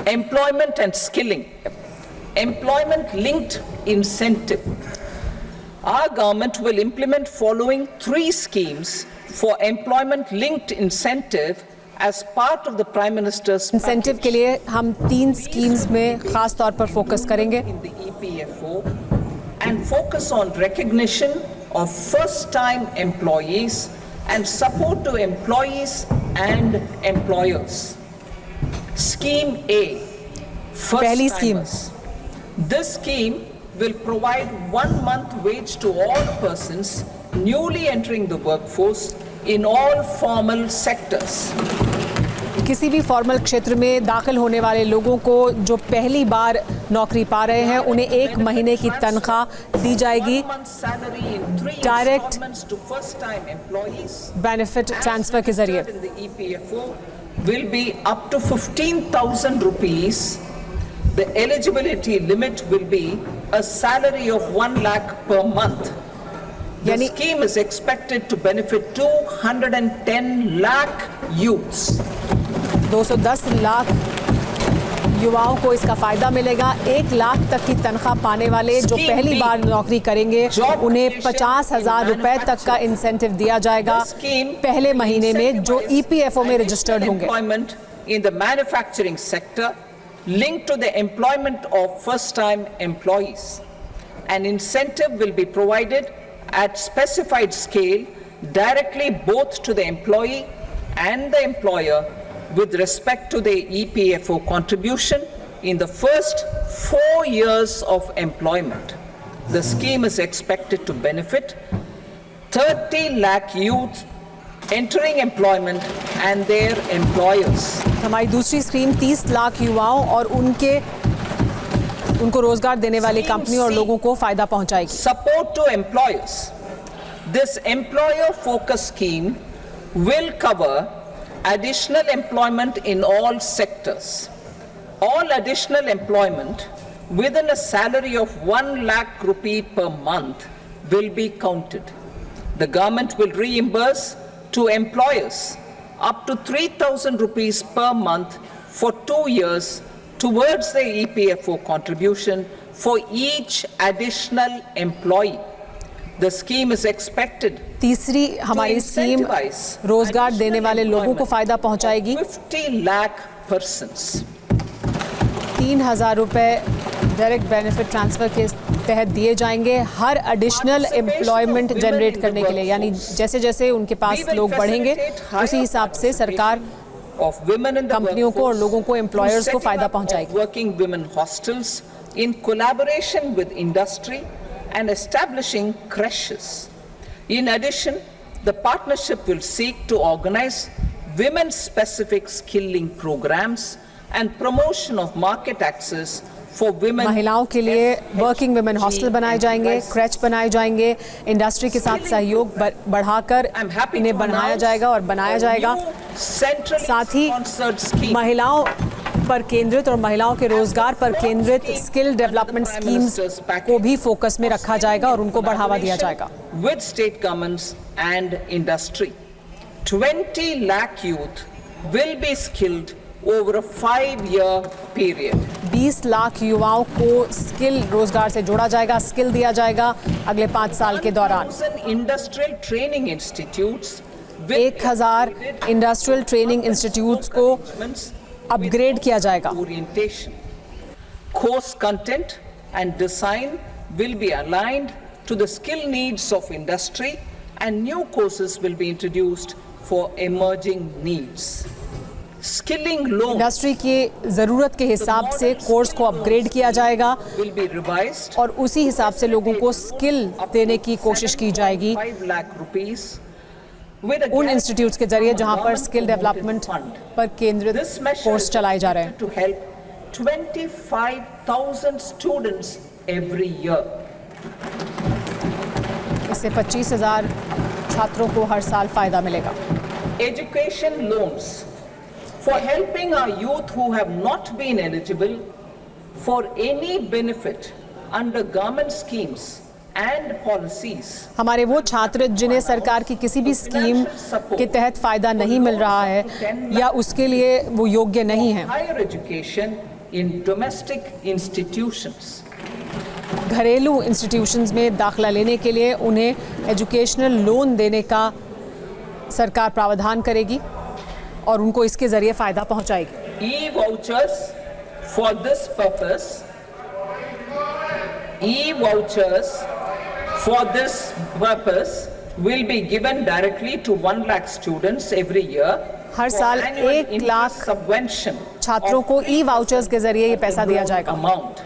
Employment and skilling. Employment-linked incentive. Our government will implement following 3 schemes for employment-linked incentive as part of the Prime Minister's incentive के लिए हम 3 schemes में खास तौर पर focus करेंगे in the EPFO and focus on recognition of first-time employees and support to employees and employers. Scheme A, पहली scheme This scheme will provide 1 month wage to all persons newly entering the workforce in all formal sectors. किसी भी formal क्षेत्र में दाखिल होने वाले लोगों को जो पहली बार नौकरी पा रहे हैं उन्हें 1 महीने की तनख्वाह दी जाएगी डायरेक्ट बेनिफिट ट्रांसफर के जरिए will be up to 15,000 rupees. The eligibility limit will be a salary of 1 lakh per month. The scheme is expected to benefit 210 lakh youths. 210 lakh युवाओं को इसका फायदा मिलेगा। 1 लाख तक की तनख्वाह पाने वाले जो पहली बार नौकरी करेंगे उन्हें 50,000 रुपए तक का इंसेंटिव दिया जाएगा पहले महीने में जो EPFO में रजिस्टर्ड होंगे। In the manufacturing sector linked to the employment of first-time employees. An incentive will be provided at specified scale directly both to the employee and the employer with respect to the EPFO contribution in the first 4 years of employment. The scheme is expected to benefit 30 lakh youth entering employment and their employers. हमारी दूसरी scheme 30 lakh युवाओं और उनको रोजगार देने वाली company और लोगों को फायदा पहुंचाएगी। Support to employers. This employer focus scheme will cover additional employment in all sectors. All additional employment within a salary of 1 lakh rupee per month will be counted. The government will reimburse to employers up to 3,000 rupees per month for 2 years towards the EPFO contribution for each additional employee. The scheme is expected तीसरी हमारी scheme रोजगार देने वाले लोगों को फायदा पहुंचाएगी। 50 lakh persons. 3,000 रुपए डायरेक्ट बेनिफिट ट्रांसफर के तहत दिए जाएंगे हर एडिशनल एम्प्लॉयमेंट जनरेट करने के लिए, यानी जैसे जैसे उनके पास लोग बढ़ेंगे उसी हिसाब से सरकार कंपनियों को और लोगों को एम्प्लॉयर्स को फायदा पहुंचाएगी। Working women hostels in collaboration with industry and establishing creches. In addition, the partnership will seek to organize women-specific skilling programs and promotion of market access for women. महिलाओं के लिए वर्किंग वुमेन हॉस्टल बनाए जाएंगे, creche बनाए जाएंगे, industry के साथ सहयोग बढ़ाकर इन्हें बनाया जाएगा और बनाया जाएगा। साथ ही महिलाओं पर केंद्रित और महिलाओं के रोजगार पर केंद्रित स्किल डेवलपमेंट स्कीम्स को भी फोकस में रखा जाएगा और उनको बढ़ावा दिया जाएगा। With state governments and industry, 20 lakh youth will be skilled over a 5-year period. 20 lakh युवाओं को स्किल रोजगार से जोड़ा जाएगा, स्किल दिया जाएगा अगले 5 साल के दौरान। 1,000 training institutes 1,000 industrial training institutes को अपग्रेड किया जाएगा। Course content and design will be aligned to the skill needs of industry and new courses will be introduced for emerging needs. Skilling loan industry की जरूरत के हिसाब से course को upgrade किया जाएगा will be revised और उसी हिसाब से लोगों को स्किल देने की कोशिश की जाएगी 5 lakh rupees उन इंस्टीट्यूट्स के जरिए जहां पर स्किल डेवलपमेंट पर केंद्रित कोर्स चलाए जा रहे हैं। To help 25,000 students every year. इससे 25,000 छात्रों को हर साल फायदा मिलेगा। Education loans for helping our youth who have not been eligible for any benefit under government schemes and policies हमारे वो छात्र जिन्हें सरकार की किसी भी स्कीम के तहत फायदा नहीं मिल रहा है या उसके लिए वो योग्य नहीं है, higher education in domestic institutions. घरेलू इंस्टीट्यूशंस में दाखिला लेने के लिए उन्हें एजुकेशनल लोन देने का सरकार प्रावधान करेगी और उनको इसके जरिए फायदा पहुंचाएगी। E-vouchers for this purpose, e-vouchers for this purpose will be given directly to 1 lakh students every year. हर साल 1 लाख subvention छात्रों को ई वाउचर्स के जरिए ये पैसा दिया जाएगा। amount